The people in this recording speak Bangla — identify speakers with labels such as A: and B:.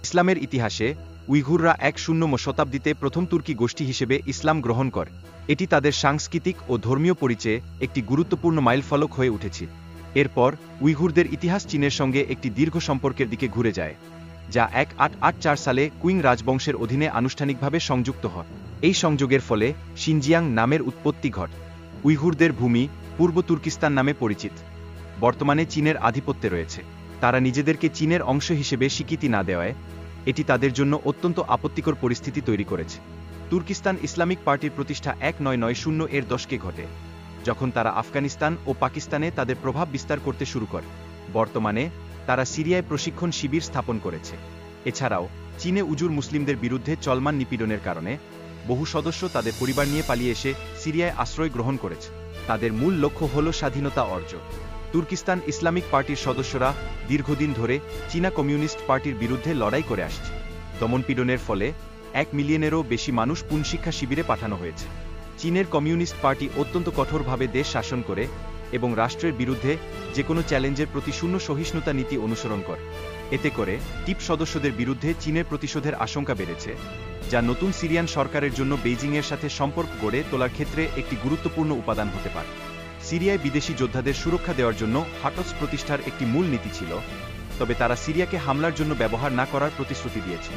A: ইসলামের ইতিহাসে উইঘুররা ১০০ শতাব্দীতে প্রথম তুর্কি গোষ্ঠী হিসেবে ইসলাম গ্রহণ করে। এটি তাদের সাংস্কৃতিক ও ধর্মীয় পরিচয়ে একটি গুরুত্বপূর্ণ মাইলফলক হয়ে উঠেছে। এরপর উইঘুরদের ইতিহাস চীনের সঙ্গে একটি দীর্ঘ সম্পর্কের দিকে ঘুরে যায়, যা ১৮৮৪ সালে কুইং রাজবংশের অধীনে আনুষ্ঠানিকভাবে সংযুক্ত হয়। এই সংযোগের ফলে শিনজিয়াং নামের উৎপত্তি ঘটে। উইঘুরদের ভূমি পূর্ব তুর্কিস্তান নামে পরিচিত। বর্তমানে চীনের আধিপত্যে রয়েছে। তারা নিজেদেরকে চীনের অংশ হিসেবে স্বীকৃতি না দেওয়ায় এটি তাদের জন্য অত্যন্ত আপত্তিকর পরিস্থিতি তৈরি করেছে। তুর্কিস্তান ইসলামিক পার্টির প্রতিষ্ঠা ১৯৯০ এর দশকে ঘটে, যখন তারা আফগানিস্তান ও পাকিস্তানে তাদের প্রভাব বিস্তার করতে শুরু করে। বর্তমানে তারা সিরিয়ায় প্রশিক্ষণ শিবির স্থাপন করেছে। এছাড়াও চীনে উজুর মুসলিমদের বিরুদ্ধে চলমান নিপীড়নের কারণে বহু সদস্য তাদের পরিবার নিয়ে পালিয়ে এসে সিরিয়ায় আশ্রয় গ্রহণ করেছে। তাদের মূল লক্ষ্য হল স্বাধীনতা অর্জন। তুর্কিস্তান ইসলামিক পার্টির সদস্যরা দীর্ঘদিন ধরে চীনা কমিউনিস্ট পার্টির বিরুদ্ধে লড়াই করে আসছে। দমনপীড়নের ফলে ১ মিলিয়নেরও বেশি মানুষ পুনঃশিক্ষা শিবিরে পাঠানো হয়েছে। চীনের কমিউনিস্ট পার্টি অত্যন্ত কঠোরভাবে দেশ শাসন করে এবং রাষ্ট্রের বিরুদ্ধে যে কোনো চ্যালেঞ্জের প্রতি শূন্য সহিষ্ণুতা নীতি অনুসরণ করে। এতে করে টিপ সদস্যদের বিরুদ্ধে চীনের প্রতিশোধের আশঙ্কা বেড়েছে, যা নতুন সিরিয়ান সরকারের জন্য বেইজিংয়ের সাথে সম্পর্ক গড়ে তোলার ক্ষেত্রে একটি গুরুত্বপূর্ণ উপাদান হতে পারে। সিরিয়ায় বিদেশি যোদ্ধাদের সুরক্ষা দেওয়ার জন্য হাটস প্রতিষ্ঠার একটি মূল নীতি ছিল, তবে তারা সিরিয়াকে হামলার জন্য ব্যবহার না করার প্রতিশ্রুতি দিয়েছে।